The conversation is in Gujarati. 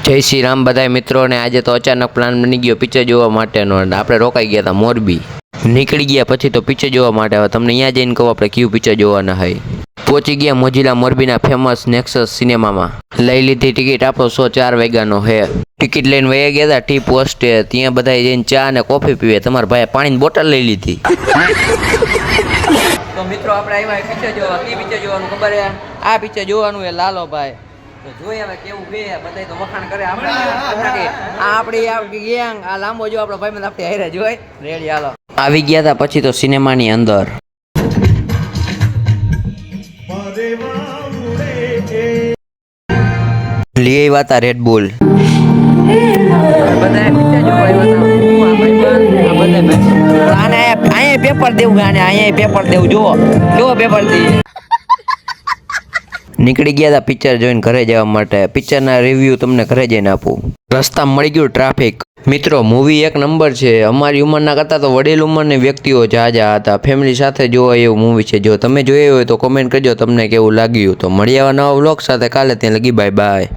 જય શ્રી રામ બધાય મિત્રોને। આજે તો અચાનક પ્લાન બની ગયો પિક્ચર જોવા માટેનો। આપણે રોકાઈ ગયા હતા મોરબી, નીકળી ગયા પછી તો પિક્ચર જોવા માટે હવે તમને અહીંયા જઈને કહું આપણે કયું પિક્ચર જોવાના હોય। પહોંચી ગયા મોજીલા મોરબીના ફેમસ નેક્સસ સિનેમામાં। લઈ લીધી ટિકિટ, આપણો શો 4 વાગ્યાનો હે। ટિકિટ લઈને વયા ગયા હતા ટી પોસ્ટે, ત્યાં બધા જઈને ચા અને કોફી પીવે। તમારા ભાઈ પાણીની બોટલ લઈ લીધી। તો મિત્રો આપણે આવ્યા પિક્ચર જોવા। કઈ પિક્ચર જોવાનું ખબર હે? આ પિક્ચર જોવાનું હે લાલો ભાઈ। તો જોઈએ હવે કેવું બે બધા તો વખાણ કરે આપણી ગેંગ આ લાંબો જો આપણો ભાઈ આપણે હારે જોઈ રેડી હાલો। આવી ગયા હતા પછી તો સિનેમાની અંદર લઈ આવ્યા હતા રેડ બુલ। પેપર દેવું અહીંયા પેપર દેવું જુઓ કેવો પેપર દે। નીકળી ગયા હતા પિક્ચર જોઈને ઘરે જવા માટે। પિક્ચરના રિવ્યૂ તમને ઘરે જઈને આપું। રસ્તામાં મળી ગયું ટ્રાફિક। મિત્રો મૂવી એક નંબર છે। અમારી ઉંમરના કરતાં તો વડીલ ઉંમરની વ્યક્તિઓ જાજા હતા। ફેમિલી સાથે જોવા એવું મૂવી છે। જો તમે જોયું હોય તો કોમેન્ટ કરજો તમને કેવું લાગ્યું। તો મળ્યા નવા વ્લોગ સાથે કાલે, ત્યાં લગી બાય બાય।